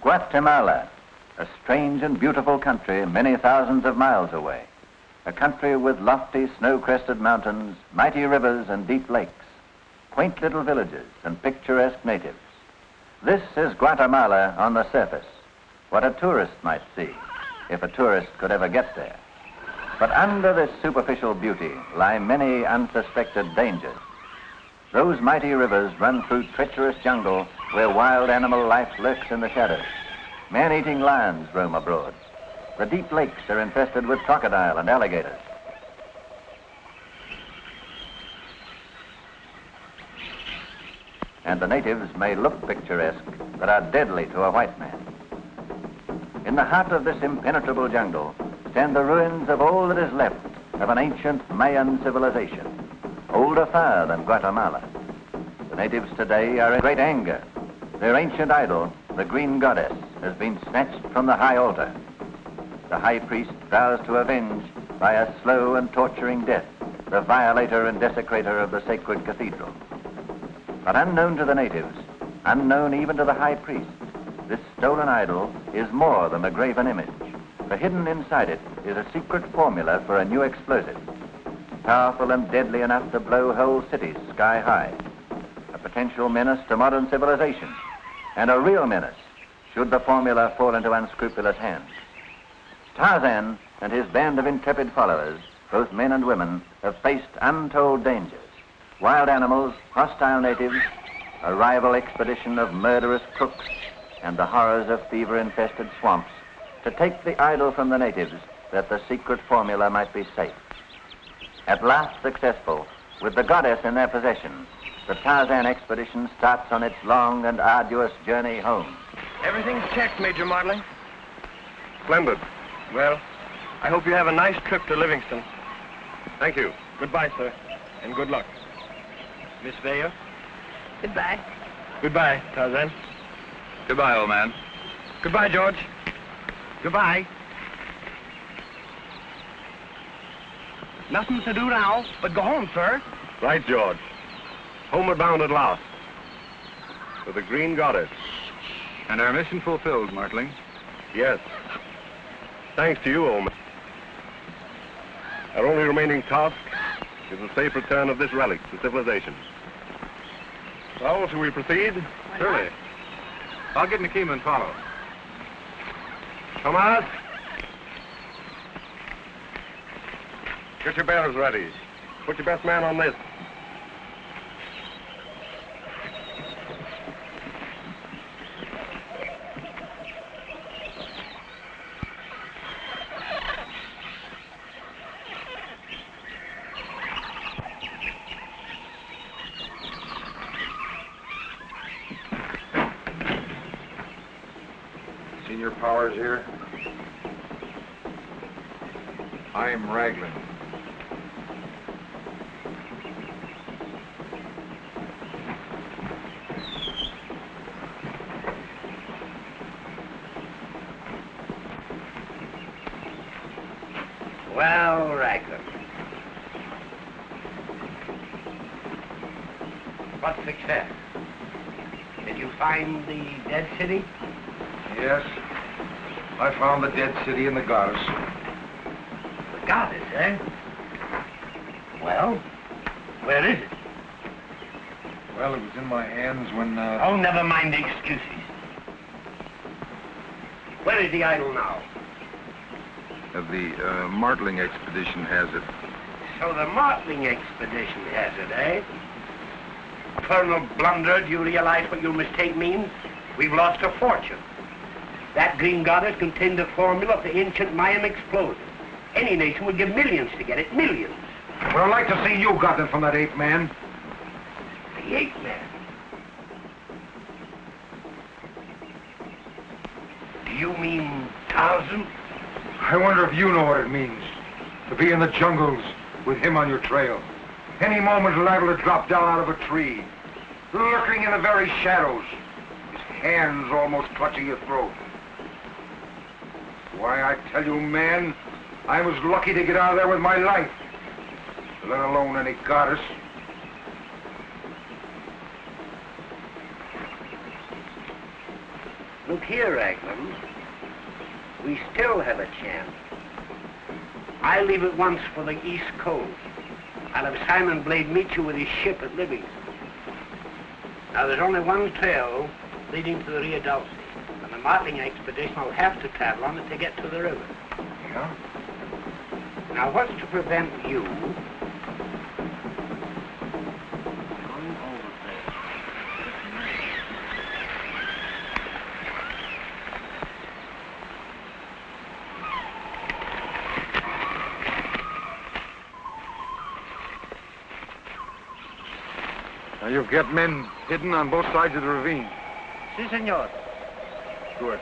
Guatemala, a strange and beautiful country many thousands of miles away. A country with lofty snow-crested mountains, mighty rivers and deep lakes, quaint little villages and picturesque natives. This is Guatemala on the surface, what a tourist might see, if a tourist could ever get there. But under this superficial beauty lie many unsuspected dangers. Those mighty rivers run through treacherous jungle where wild animal life lurks in the shadows. Man-eating lions roam abroad. The deep lakes are infested with crocodile and alligators. And the natives may look picturesque, but are deadly to a white man. In the heart of this impenetrable jungle stand the ruins of all that is left of an ancient Mayan civilization, older far than Guatemala. The natives today are in great anger. Their ancient idol, the green goddess, has been snatched from the high altar. The high priest vows to avenge by a slow and torturing death the violator and desecrator of the sacred cathedral. But unknown to the natives, unknown even to the high priest, this stolen idol is more than a graven image. For hidden inside it is a secret formula for a new explosive, powerful and deadly enough to blow whole cities sky high, a potential menace to modern civilization, and a real menace should the formula fall into unscrupulous hands. Tarzan and his band of intrepid followers, both men and women, have faced untold dangers. Wild animals, hostile natives, a rival expedition of murderous crooks, and the horrors of fever-infested swamps, to take the idol from the natives that the secret formula might be safe. At last successful, with the goddess in their possession, the Tarzan expedition starts on its long and arduous journey home. Everything's checked, Major Martling. Splendid. Well, I hope you have a nice trip to Livingston. Thank you. Goodbye, sir, and good luck. Miss Vaya? Goodbye. Goodbye, Tarzan. Goodbye, old man. Goodbye, George. Goodbye. Nothing to do now but go home, sir. Right, George. Homeward bound at last. For the green goddess. And our mission fulfilled, Martling. Yes. Thanks to you, old man. Our only remaining task is the safe return of this relic to civilization. Well, shall we proceed? Surely. I'll get Nikema and follow. Thomas? Get your bearers ready. Put your best man on this. Senior Powers here. I'm Raglan. Well, Raglan. What success? Did you find the dead city? Yes. I found the dead city and the goddess. The goddess, eh? Well, where is it? Well, it was in my hands when, Oh, never mind the excuses. Where is the idol now? The martling expedition has it. So the martling expedition has it, eh? Colonel Blunder, do you realize what your mistake means? We've lost a fortune. That green goddess contained the formula of the ancient Mayan explosive. Any nation would give millions to get it, millions. Well, I'd like to see you got it from that ape-man. The ape-man? Do you mean Tarzan? I wonder if you know what it means to be in the jungles with him on your trail. Any moment liable to drop down out of a tree, lurking in the very shadows, his hands almost clutching your throat. Why, I tell you, man, I was lucky to get out of there with my life, let alone any goddess. Look here, Raglan. We still have a chance. I leave at once for the East Coast. I'll have Simon Blade meet you with his ship at Livingston. Now, there's only one trail leading to the Rio Dulce, and the martling expedition will have to travel on it to get to the river. Yeah? Now, what's to prevent you Now, you've got men hidden on both sides of the ravine. Si, senor. Good.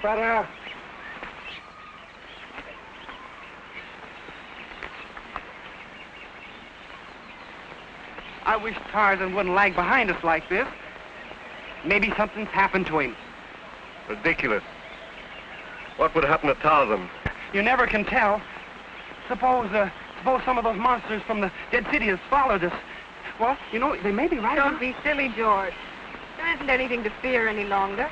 Para. I wish Tarzan wouldn't lag behind us like this. Maybe something's happened to him. Ridiculous. What would happen to Tarzan? You never can tell. Suppose some of those monsters from the dead city has followed us. Well, you know, they may be right. Don't be silly, George. There isn't anything to fear any longer.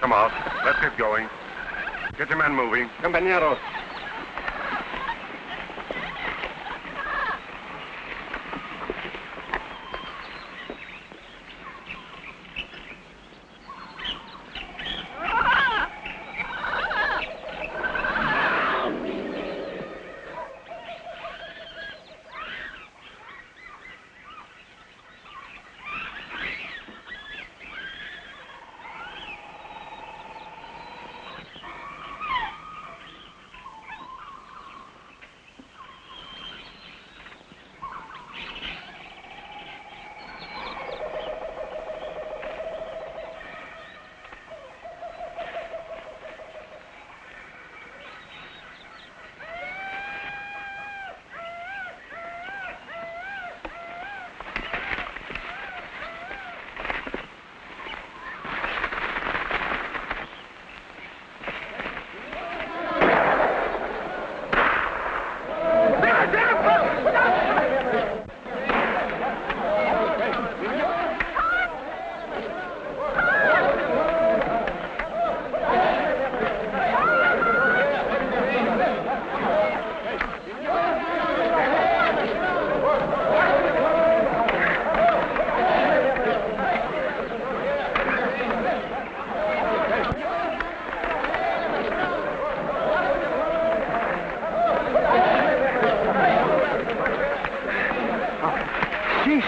Come on, let's get going. Get your men moving. Compañeros.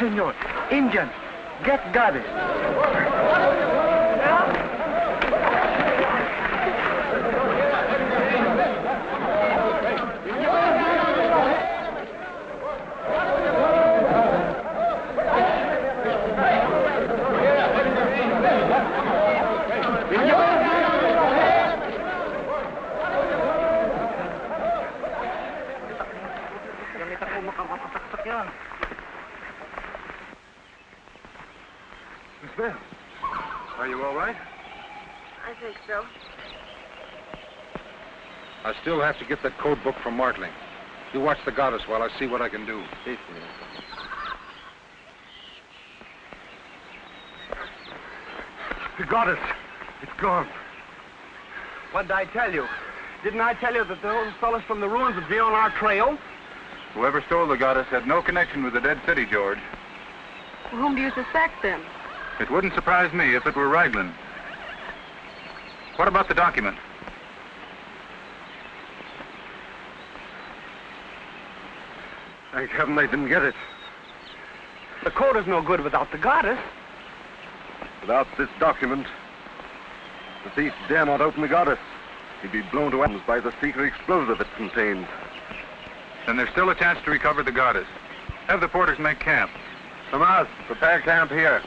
Senor, Indian, get goddess. Are you all right? I think so. I still have to get that code book from Martling. You watch the goddess while I see what I can do. Si, senor. The goddess. It's gone. What did I tell you? Didn't I tell you that those fellas from the ruins would be on our trail? Whoever stole the goddess had no connection with the dead city, George. Well, whom do you suspect, then? It wouldn't surprise me if it were Raglan. What about the document? Thank heaven I didn't get it. The code is no good without the goddess. Without this document, the thief dare not open the goddess. He'd be blown to atoms by the secret explosive it contains. Then there's still a chance to recover the goddess. Have the porters make camp. Tomas, prepare camp here.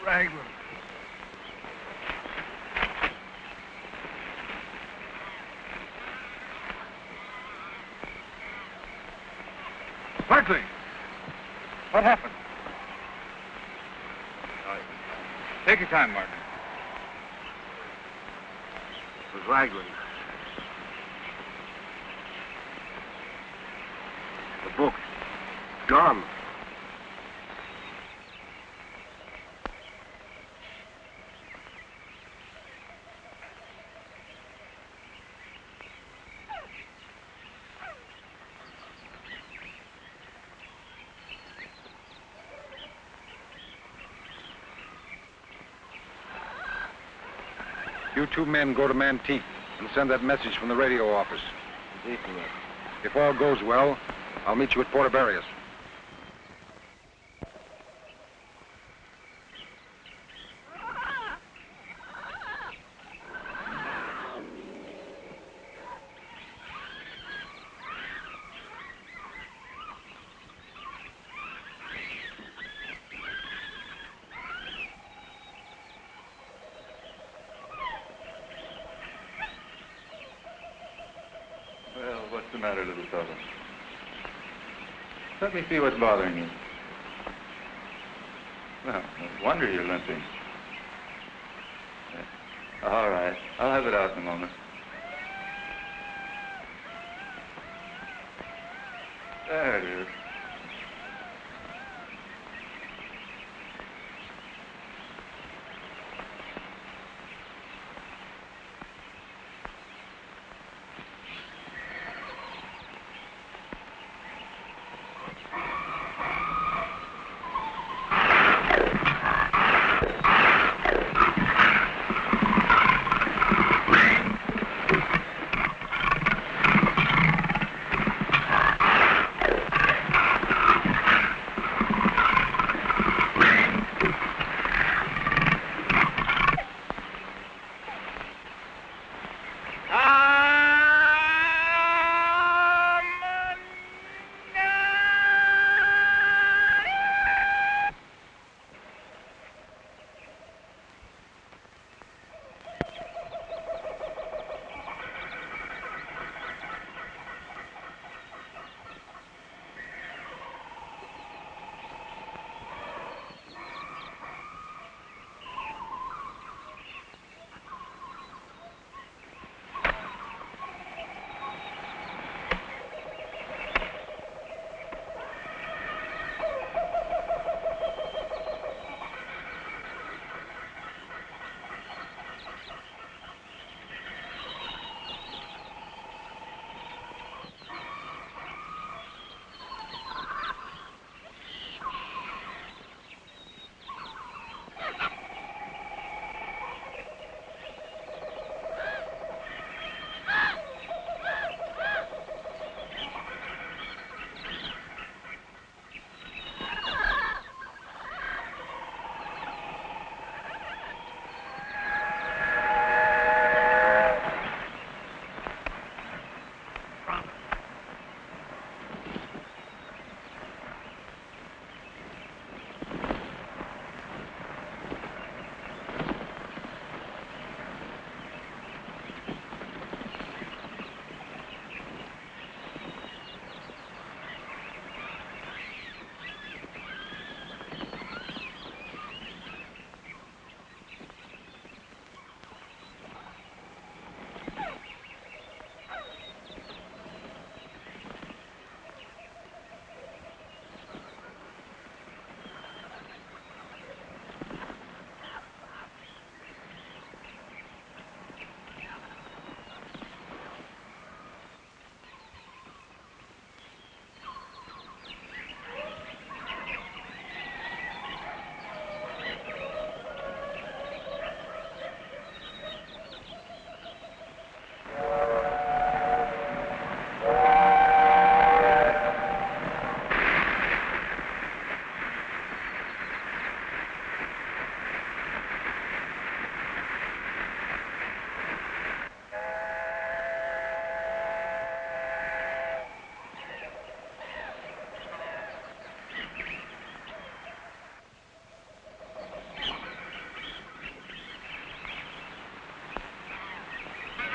Raglan. Martling! What happened? Take your time, Martin. It was Raglan. The book. Gone. You two men go to Manteque and send that message from the radio office. Si, senor. If all goes well, I'll meet you at Puerto Barrios. Well, what's the matter, little fellow? Let me see what's bothering you. Well, no wonder you're limping. All right, I'll have it out in a moment. There it is.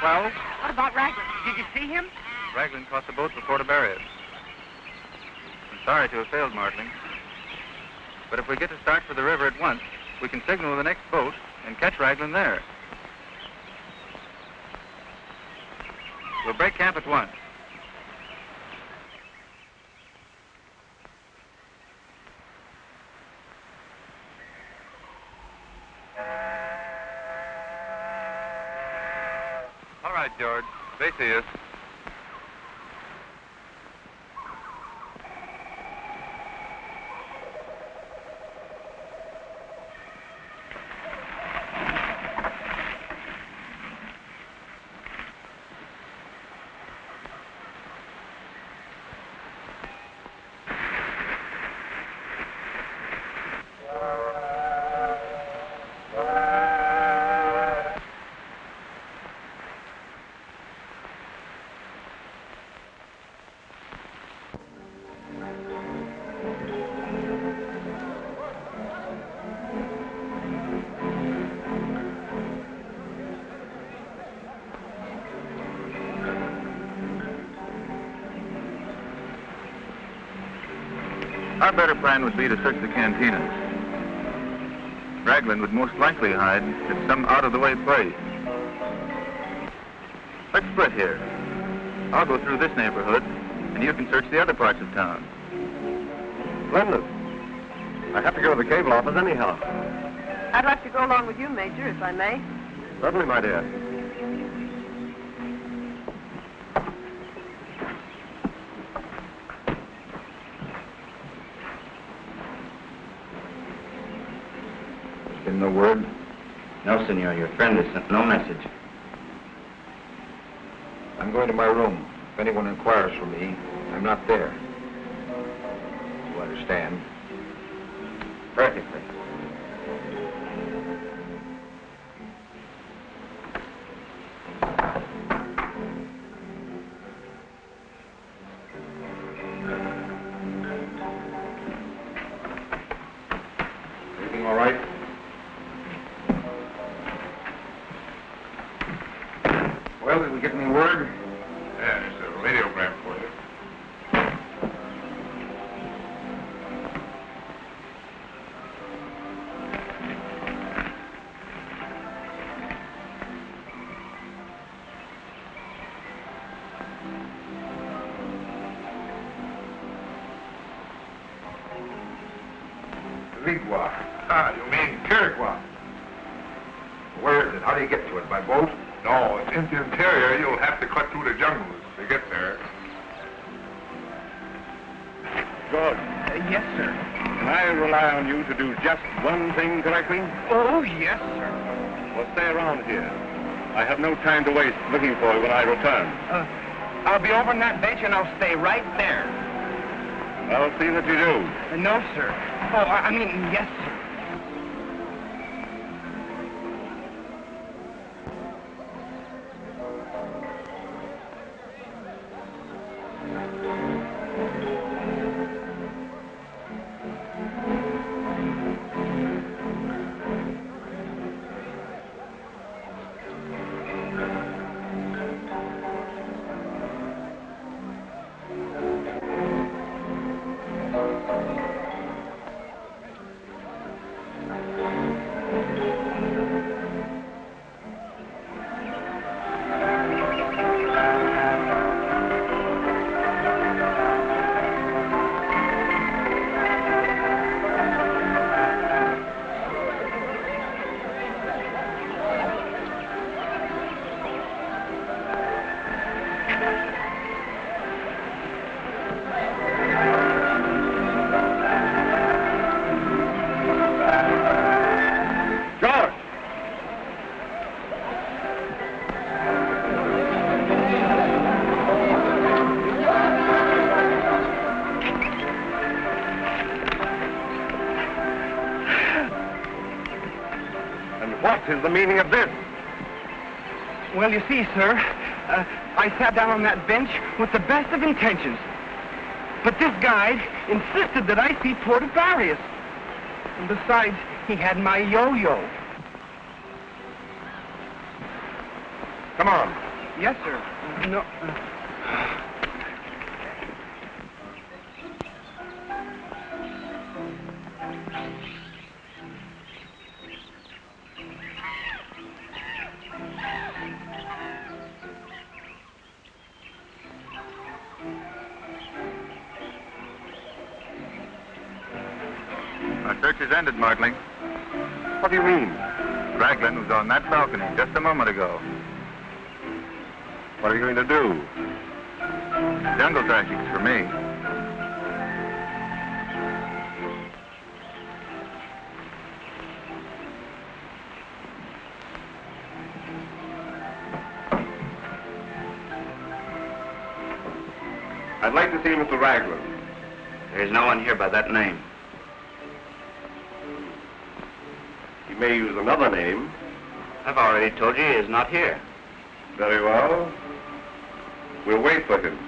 Well? What about Raglan? Did you see him? Raglan caught the boat before to bury it. I'm sorry to have failed, Martling. But if we get to start for the river at once, we can signal the next boat and catch Raglan there. We'll break camp at once. All right, George. They see us. Our better plan would be to search the cantinas. Raglan would most likely hide at some out-of-the-way place. Let's split here. I'll go through this neighborhood, and you can search the other parts of town. Splendid. I have to go to the cable office anyhow. I'd like to go along with you, Major, if I may. Certainly, my dear. No word? No, senor. Your friend has sent no message. I'm going to my room. If anyone inquires for me, I'm not there. You understand? Perfectly. Everything all right? Well, did we get any word? Yeah, there's a radiogram for you. Ligua. Ah, you mean Kirigua? Where is it? How do you get to it? By boat? No, it's in the interior. You'll have to cut through the jungles to get there. Good. Yes, sir. Can I rely on you to do just one thing correctly? Oh, yes, sir. Well, stay around here. I have no time to waste looking for you when I return. I'll be over on that bench and I'll stay right there. I'll see that you do. No, sir. Oh, I mean, yes, sir. What is the meaning of this? Well, you see, sir, I sat down on that bench with the best of intentions. But this guide insisted that I see Port Avarius. And besides, he had my yo-yo. Come Come on. Yes, sir. No. Our search is ended, Martling. What do you mean? Raglan was on that balcony just a moment ago. What are you going to do? Jungle tracking for me. I'd like to see Mr. Raglan. There's no one here by that name. He may use another name. I've already told you he is not here. Very well. We'll wait for him.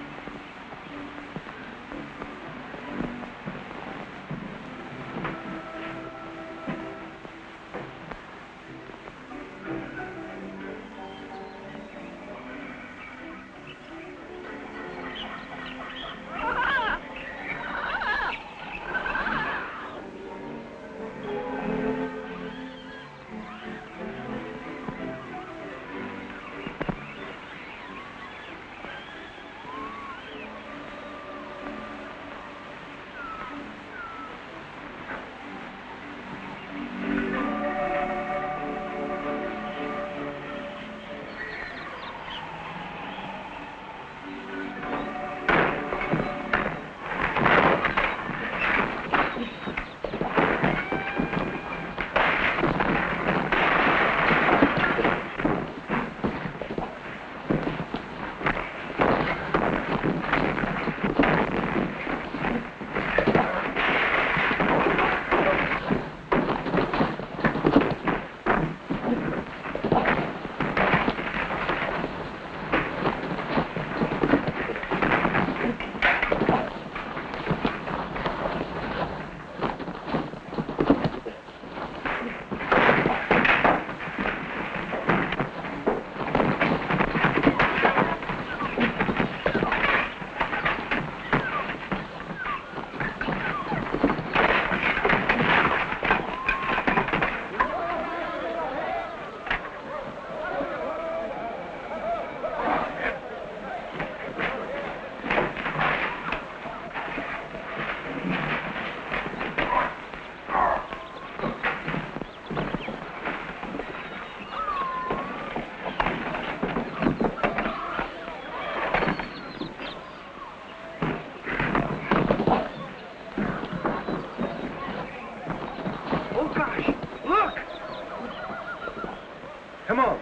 Come on.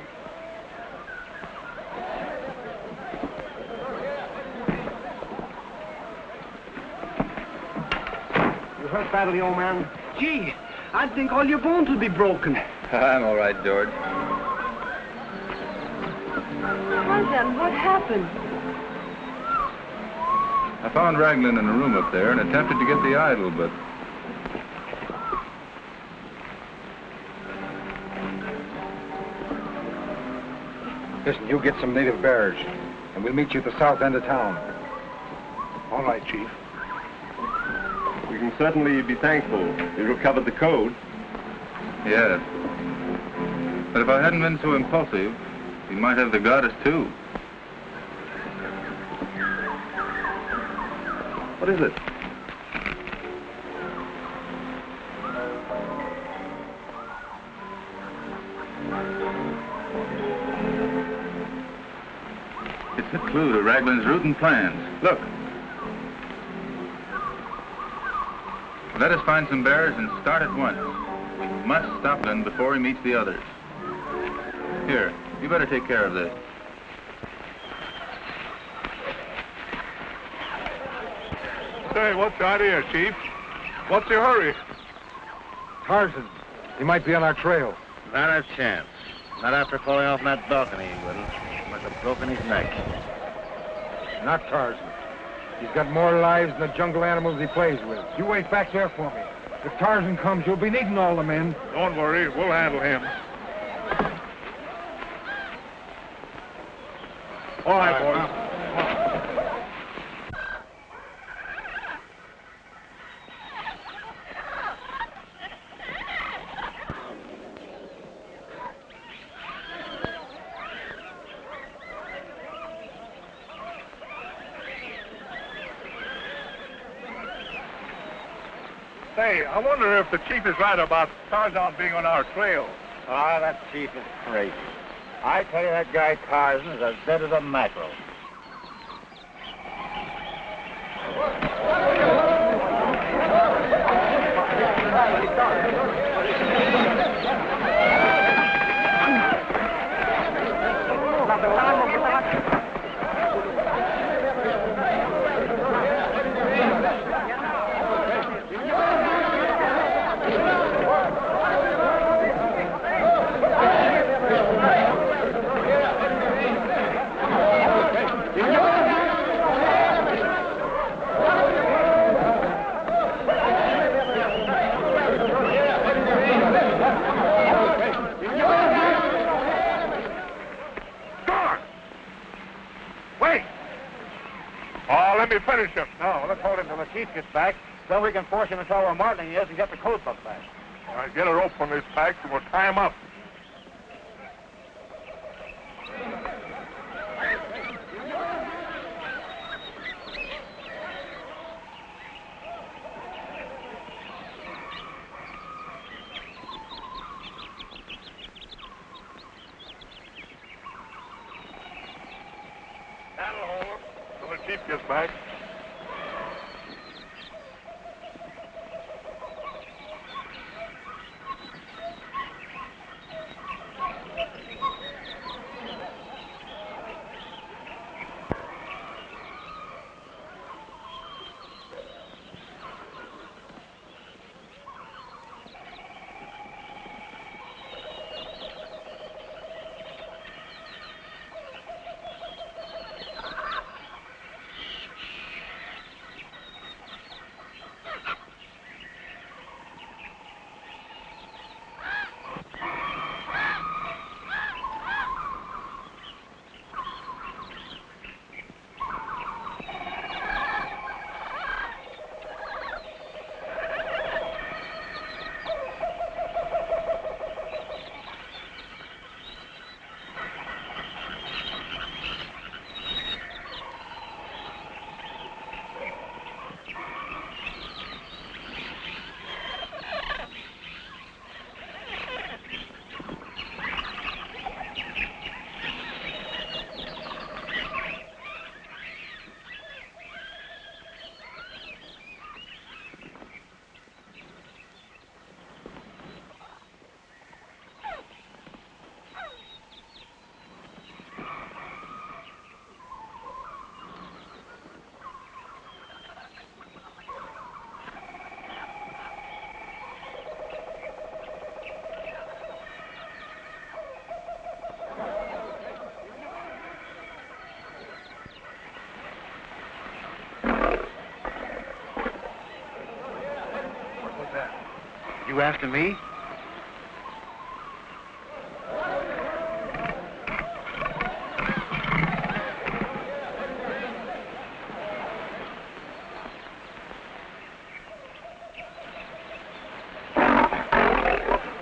You hurt badly, old man? Gee, I'd think all your bones would be broken. I'm all right, George. Tarzan, what happened? I found Raglan in a room up there and attempted to get the idol, but... Listen, you get some native bears, and we'll meet you at the south end of town. All right, Chief. We can certainly be thankful you recovered the code. Yes. But if I hadn't been so impulsive, he might have the goddess, too. What is it? It's a clue to Raglan's route and plans. Look. Let us find some bears and start at once. We must stop them before he meets the others. Here, you better take care of this. Say, what's the idea, Chief? What's your hurry? Tarzan, he might be on our trail. Not a chance. Not after falling off that balcony, he wouldn't. Must have broken his neck. Not Tarzan. He's got more lives than the jungle animals he plays with. You wait back there for me. If Tarzan comes, you'll be needing all the men. Don't worry, we'll handle him. All right, boys. Say, I wonder if the chief is right about Tarzan being on our trail. Ah, that chief is crazy. I tell you, that guy Tarzan is as dead as a mackerel. Let me finish him. No, let's hold him till the chief gets back, so we can force him to tell where Martling is and get the coat book back. All right, get a rope from his pack and we'll tie him up. That'll hold him till the chief gets back. You after me?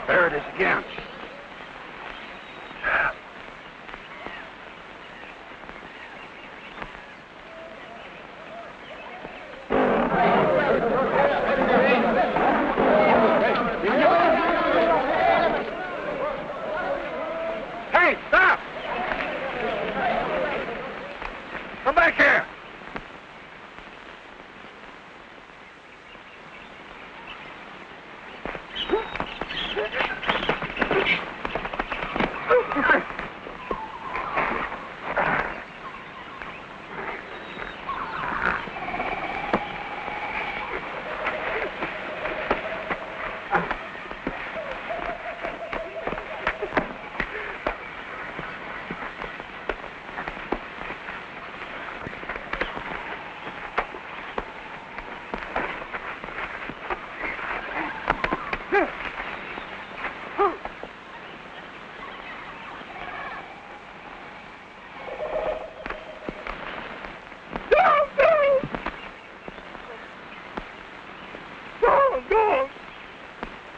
There it is again. Hey, stop! Come back here!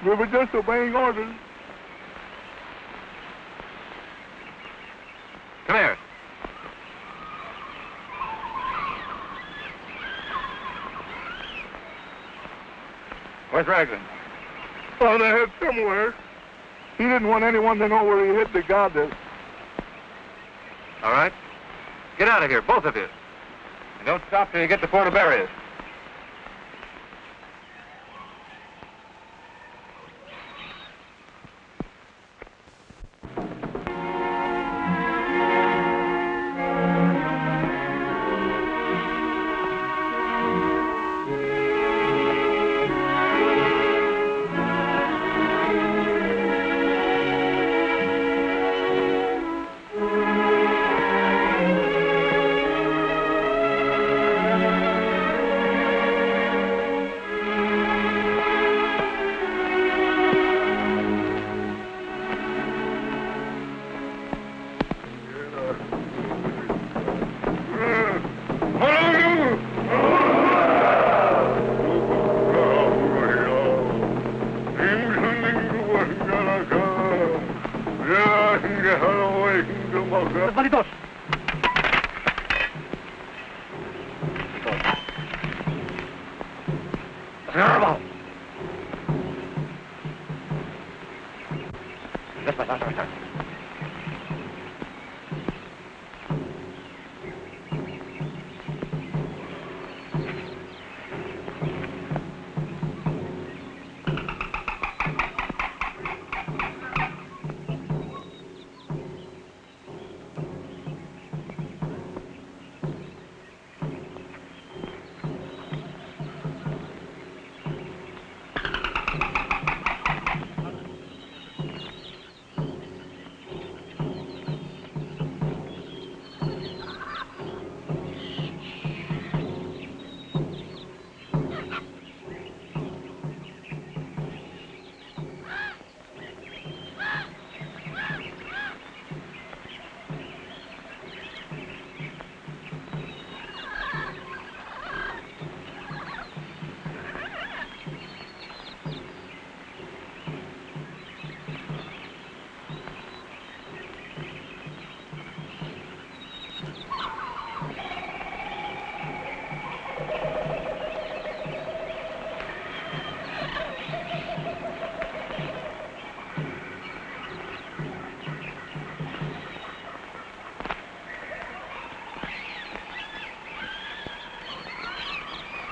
We were just obeying orders. Come here. Where's Raglan? On the head somewhere. He didn't want anyone to know where he hid the goddess. All right. Get out of here, both of you. And don't stop till you get to Puerto Barrios.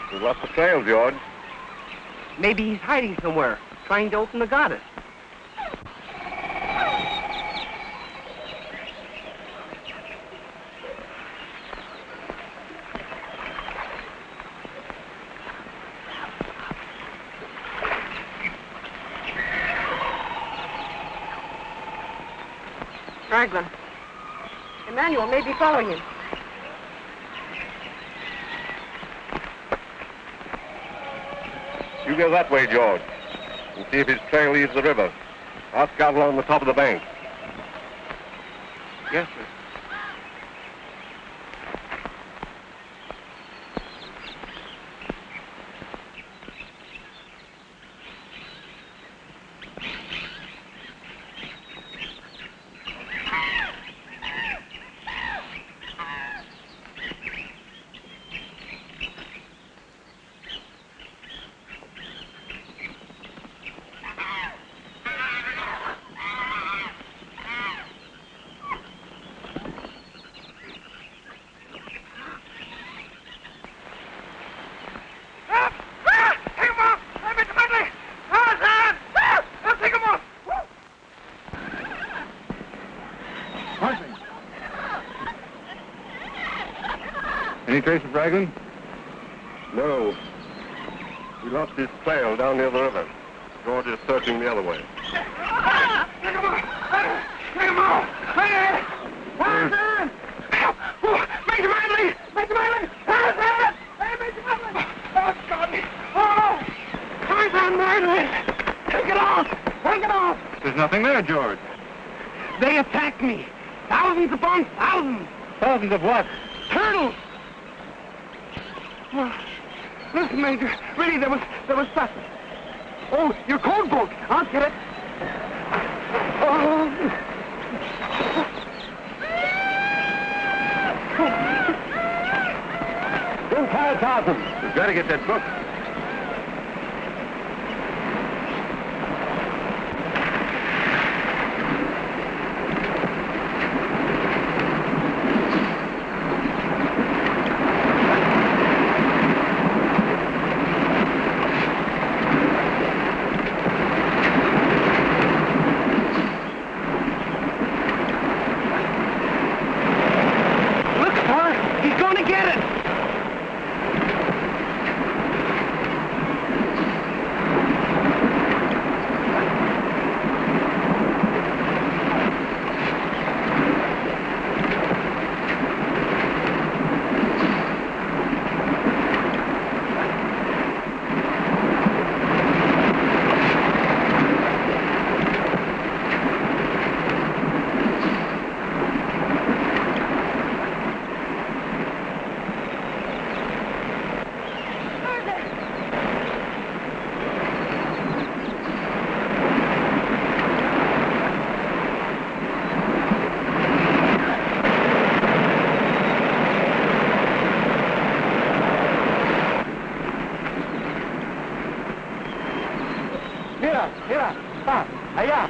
We lost the trail, George. Maybe he's hiding somewhere, trying to open the goddess. Raglan. Emmanuel may be following him. You go that way, George, and see if his trail leaves the river. I'll scout along the top of the bank. Yes, sir. Any trace of Raglan? No. We lost his trail down near the river. George is searching the other way. Take him off! Tarzan! Major Manley! Major Manley! Tarzan! Hey, Major Manley! Oh, God! Oh! Tarzan Manley! Take it off! Take it off! There's nothing there, George. They attacked me. Thousands upon thousands. Thousands of what? Turtles! Oh, listen, Major. Really, there was such... Oh, your code book. I'll get it. Oh. Don't try it, Tarzan. We've got to get that book. Mira, allá.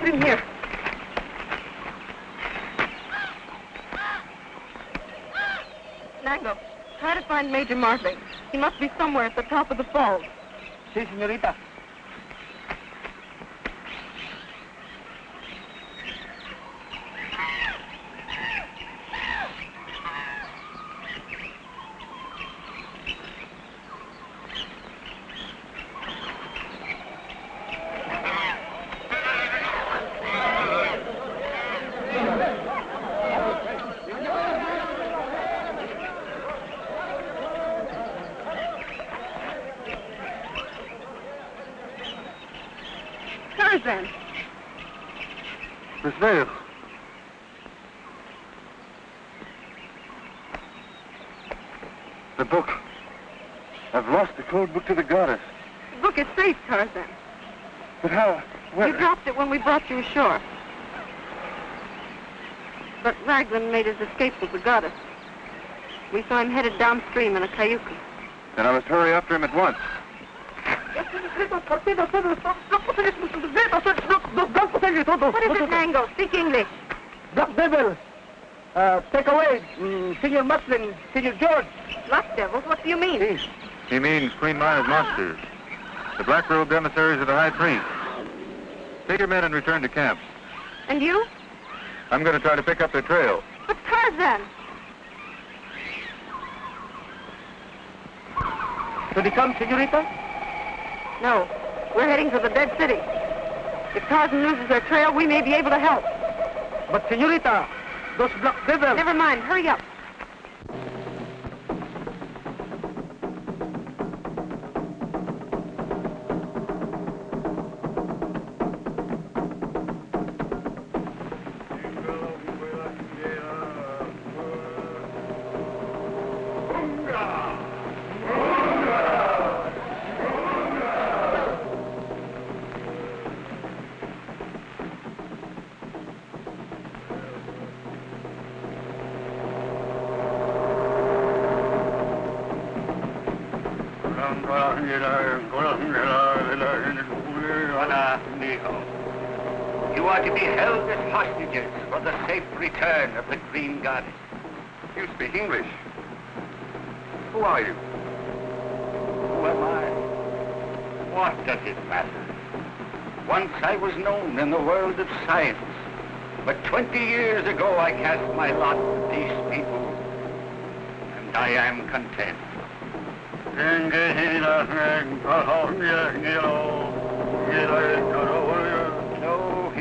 Here. Mango, try to find Major Martling. He must be somewhere at the top of the falls. Si, señorita. Tarzan. Miss Vale. The book. I've lost the code book to the goddess. The book is safe, Tarzan. But how? Where? You dropped it when we brought you ashore. But Raglan made his escape with the goddess. We saw him headed downstream in a cayuca. Then I must hurry after him at once. What is it, Mango? Speak English. Black Devil. Take away, Senor Muslin, Senor George. Black devils? What do you mean? He means Queen Maya's monsters. The black-robed emissaries of the High Priest. Take your men and return to camp. And you? I'm going to try to pick up their trail. But Tarzan! Did he come, señorita? No. We're heading for the dead city. If Tarzan loses their trail, we may be able to help. But, señorita, those black devils... Never mind. Hurry up. You are to be held as hostages for the safe return of the Green Goddess. You speak English. Who are you? Who am I? What does it matter? Once I was known in the world of science, but 20 years ago I cast my lot with these people, and I am content. No,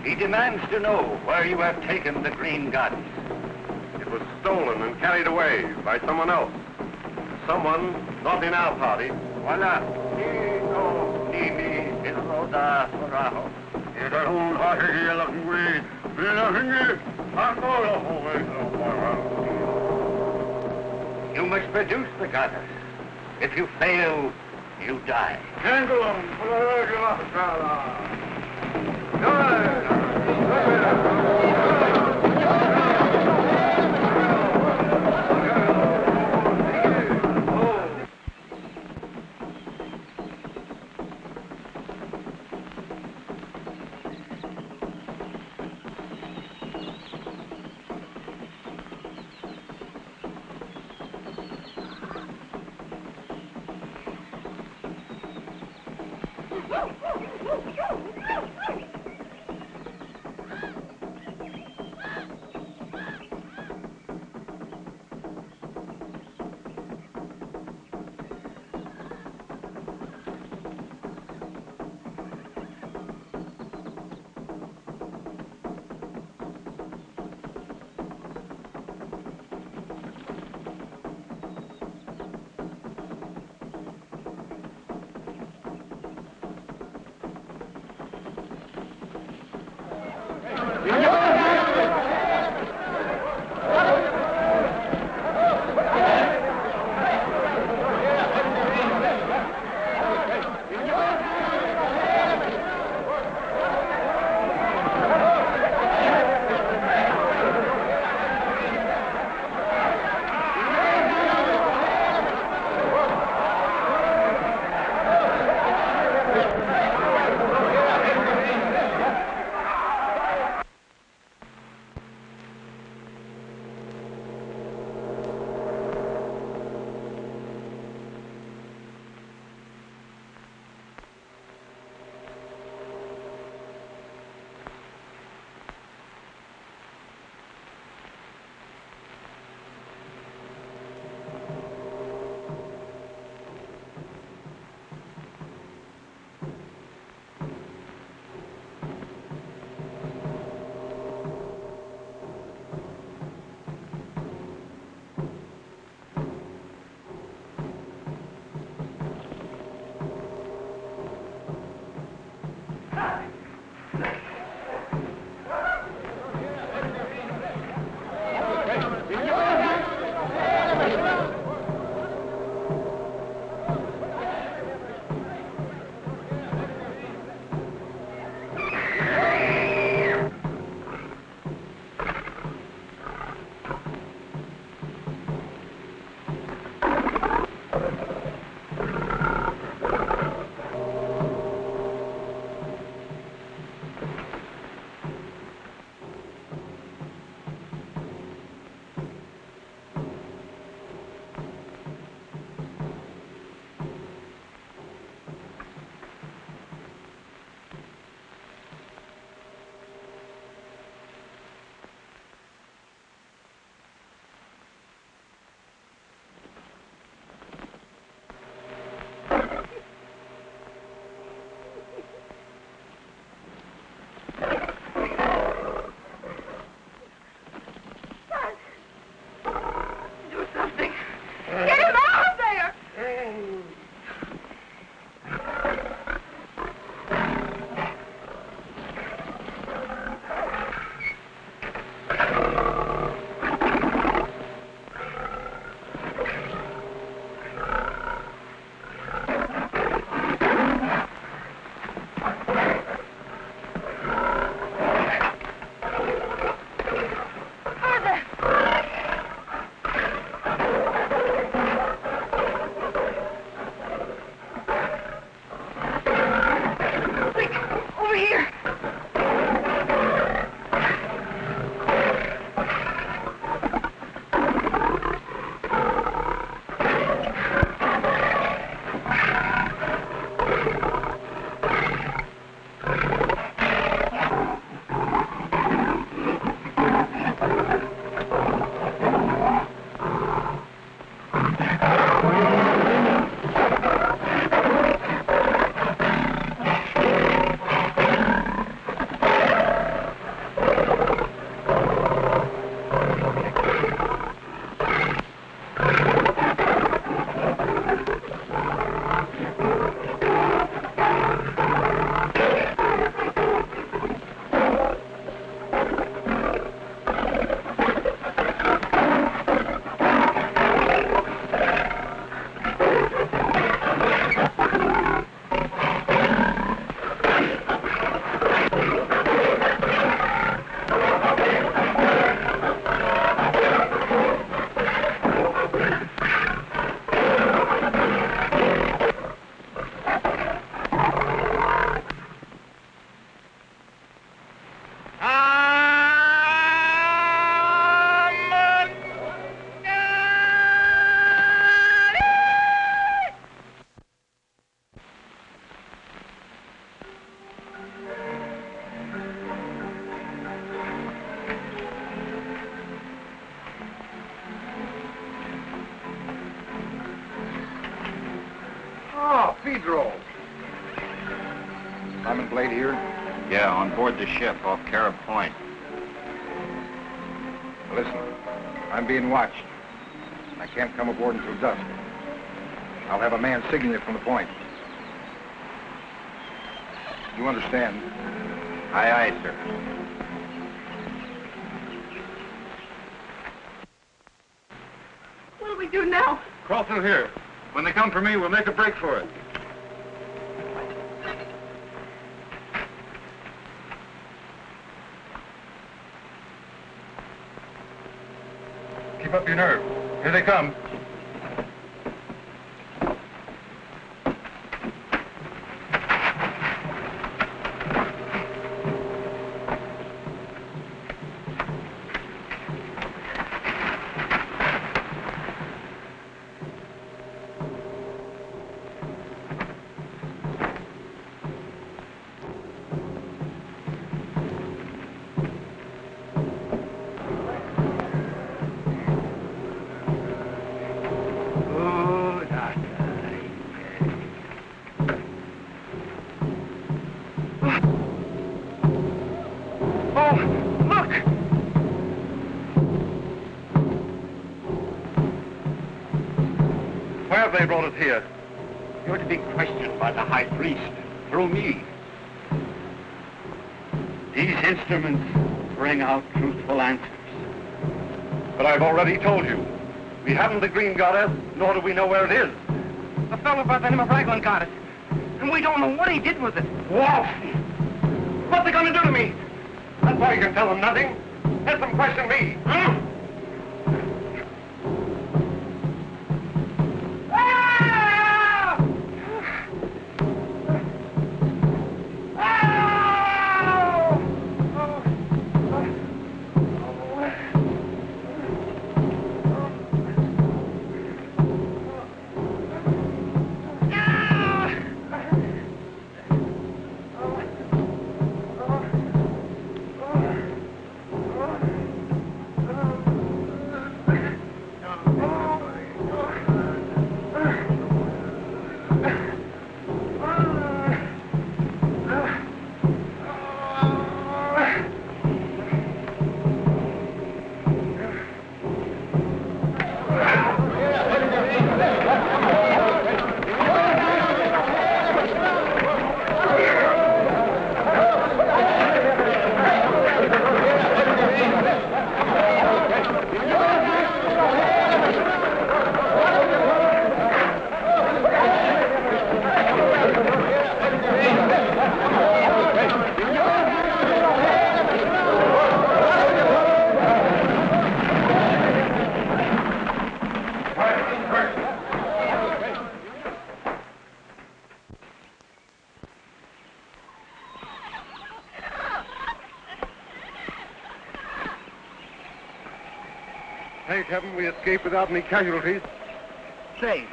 he demands to know where you have taken the Green Goddess. It was stolen and carried away by someone else. Someone not in our party. Voila. You must produce the goddess. If you fail, you die. Major? Yeah, on board the ship off Carib Point. Listen, I'm being watched. I can't come aboard until dusk. I'll have a man signal it from the point. You understand? Aye, aye, sir. What do we do now? Crawl through here. When they come for me, we'll make a break for it. Keep up your nerve. Here they come. They brought us here. You're to be questioned by the high priest, through me. These instruments bring out truthful answers. But I've already told you. We haven't the green goddess, nor do we know where it is. A fellow by the name of Raglan got it. And we don't know what he did with it. Wolf! What's they gonna do to me? That's why you can tell them nothing. Let them question me. Huh? Thank heaven we escaped without any casualties. Say,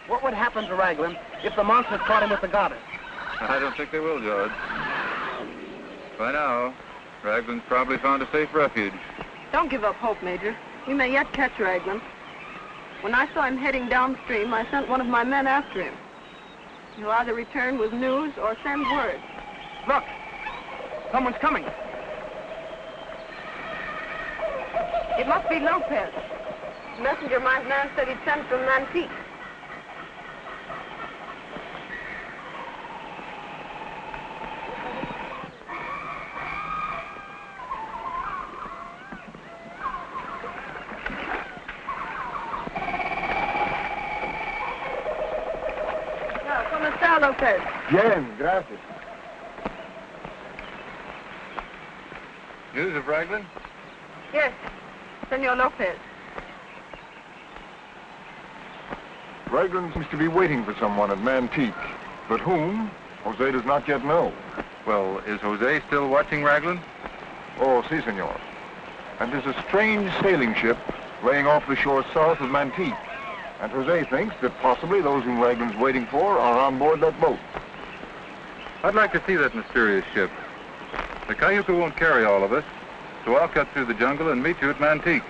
what would happen to Raglan if the monster caught him with the goddess? I don't think they will, George. By now, Raglan's probably found a safe refuge. Don't give up hope, Major. We may yet catch Raglan. When I saw him heading downstream, I sent one of my men after him. He'll either return with news or send word. Look, someone's coming. It must be Lopez. The messenger my man said he'd sent from Nantique. ¿Cómo está, Lopez? Bien, gracias. News of Raglan? Yes, Senor Lopez. Raglan seems to be waiting for someone at Mantique, but whom, Jose does not yet know. Well, is Jose still watching Raglan? Oh, si, senor. And there's a strange sailing ship laying off the shore south of Mantique. And Jose thinks that possibly those whom Raglan's waiting for are on board that boat. I'd like to see that mysterious ship. The Cayuca won't carry all of us, so I'll cut through the jungle and meet you at Mantique.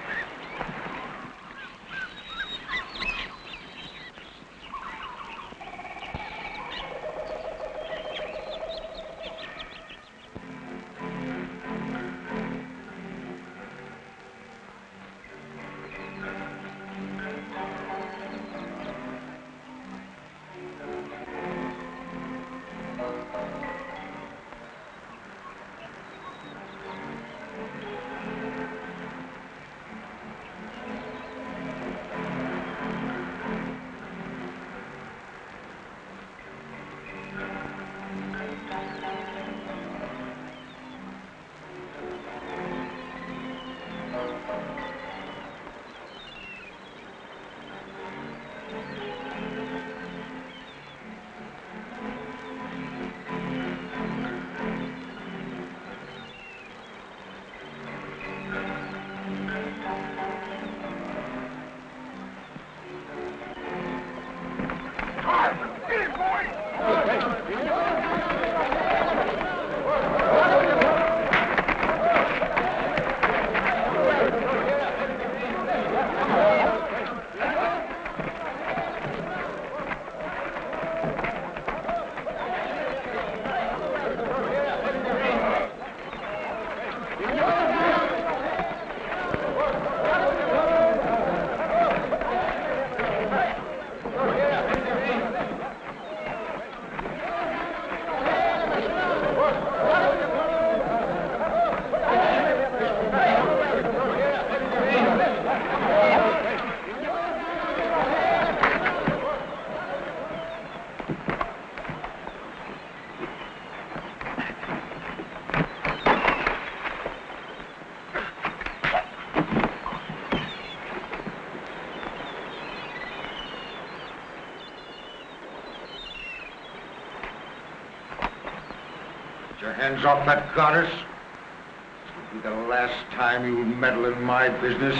your hands off that goddess. This will be the last time you meddle in my business,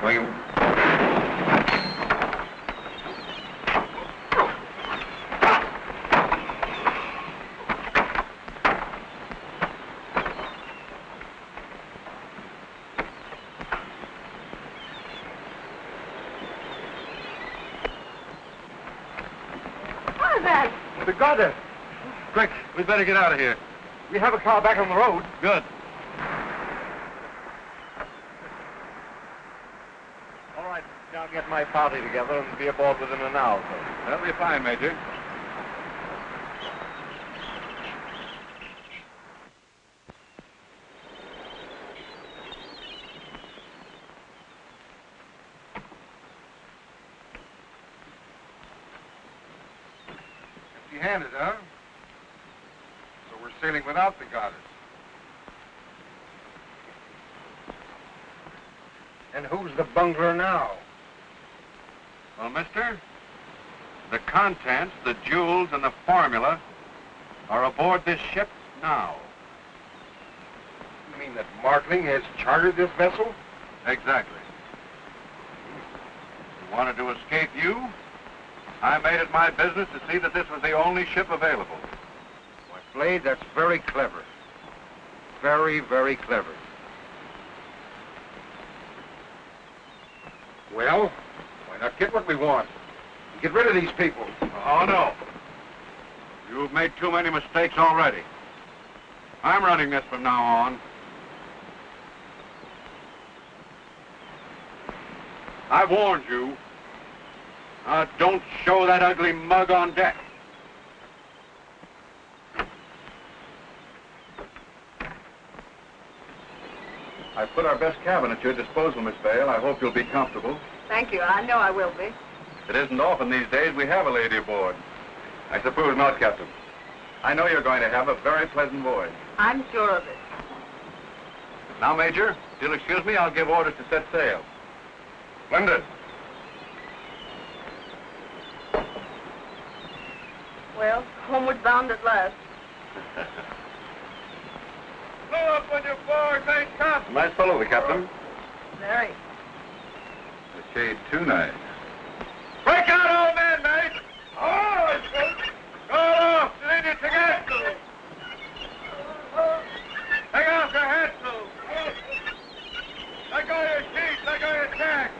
or you... The goddess! Quick, we'd better get out of here. We have a car back on the road. Good. All right, I'll get my party together and be aboard within an hour. That'll be fine, Major. Empty-handed, huh? So we're sailing without the goddess. And who's the bungler now? Well, mister, the contents, the jewels, and the formula are aboard this ship now. You mean that Martling has chartered this vessel? Exactly. You wanted to escape you? I made it my business to see that this was the only ship available. Why, Blade, that's very clever. Very, very clever. Well, why not get what we want? Get rid of these people. Oh, no. You've made too many mistakes already. I'm running this from now on. I warned you. Don't show that ugly mug on deck. I put our best cabin at your disposal, Miss Vale. I hope you'll be comfortable. Thank you. I know I will be. It isn't often these days we have a lady aboard. I suppose not, Captain. I know you're going to have a very pleasant voyage. I'm sure of it. Now, Major, if you'll excuse me, I'll give orders to set sail. Splendid. Well, homeward bound at last. Blow up on your board, mate, Cap. Nice fellow, the captain. Very. A shade too nice. Break out, old man, mate! Oh, go off, lead it together. Take off your hat, Sue. Let go of your sheets, let go of your tack.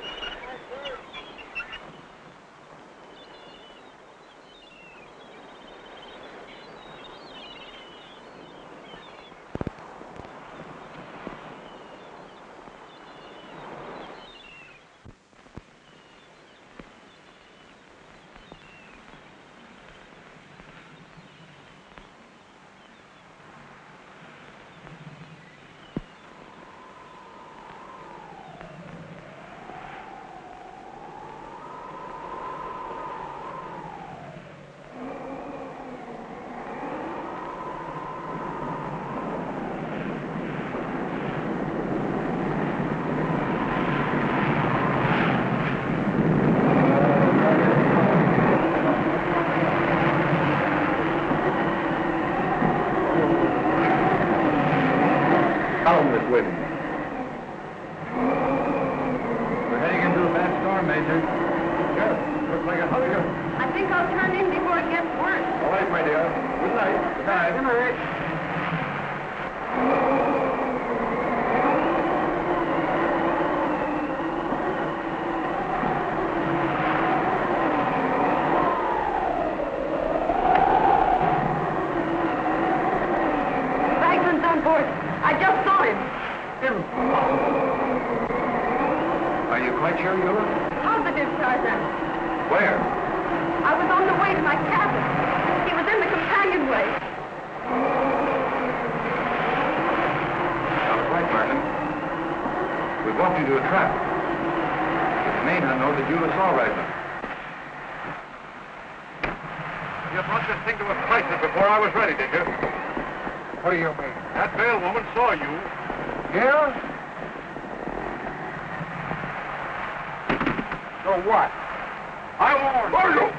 Are you quite sure, Eula? Positive, Tarzan. Where? I was on the way to my cabin. He was in the companionway. That was right, Martin. We walked into a trap. It may not know that Eula's all right now. You brought this thing to a crisis before I was ready, did you? What do you mean? That Vale woman saw you. Yeah? So what? I warned you.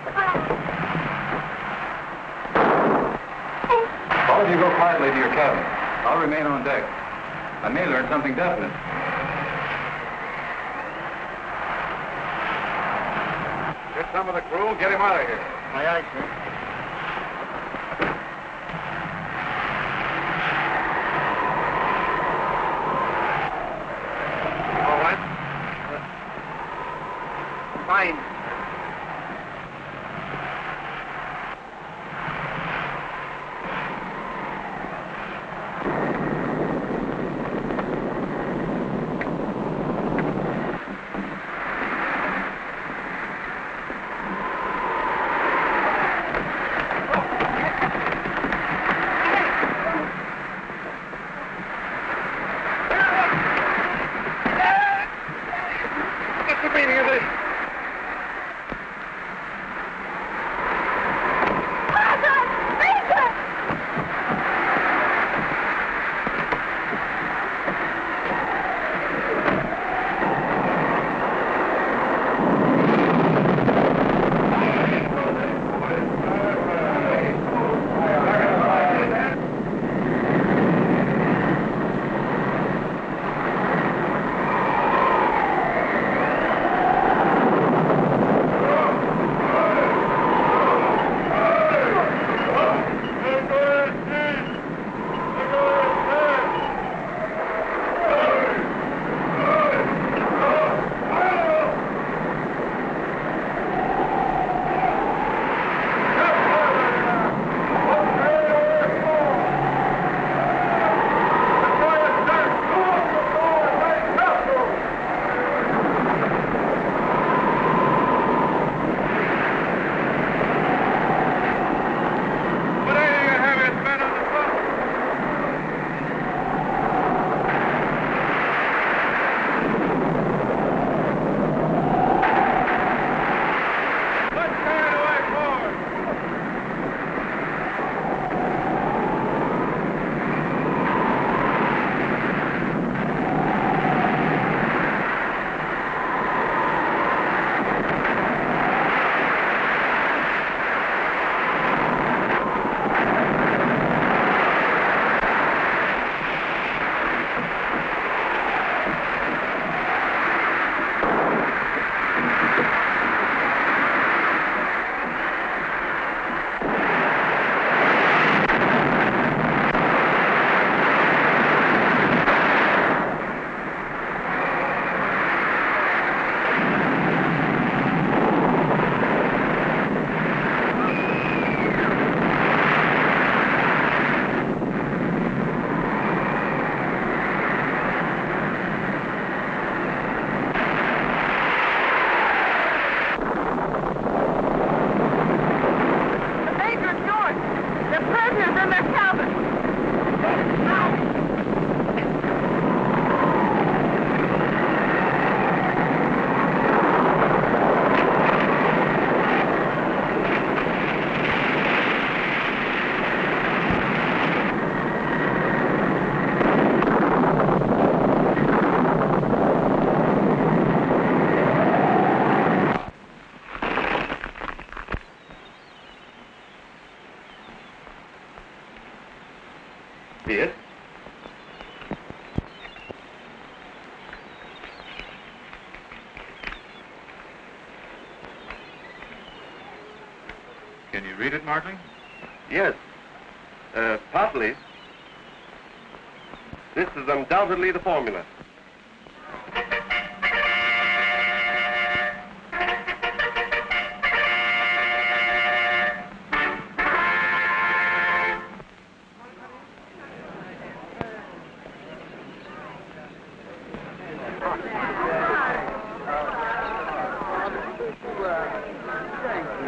All of you go quietly to your cabin. I'll remain on deck. I may learn something definite. Get some of the crew and get him out of here. Aye, aye, sir. All right. Fine. What's the meaning of this? Yes? Can you read it, Martling? Yes. Partly. This is undoubtedly the formula.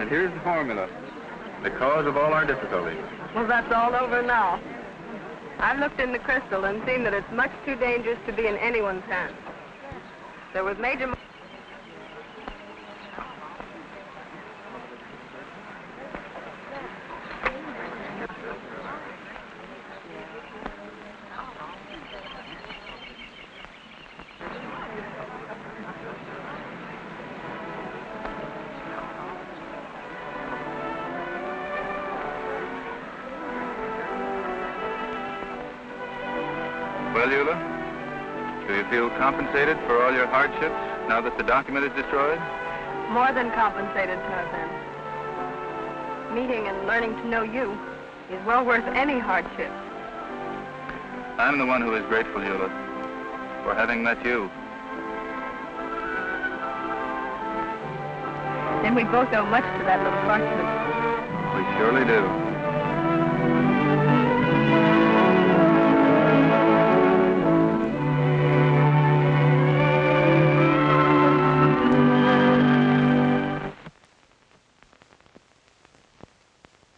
And here's the formula. The cause of all our difficulties. Well, that's all over now. I've looked in the crystal and seen that it's much too dangerous to be in anyone's hands. There was Major... Well, Eula, do you feel compensated for all your hardships now that the document is destroyed? More than compensated, Tarzan. Meeting and learning to know you is well worth any hardship. I'm the one who is grateful, Eula, for having met you. Then we both owe much to that little parchment. We surely do.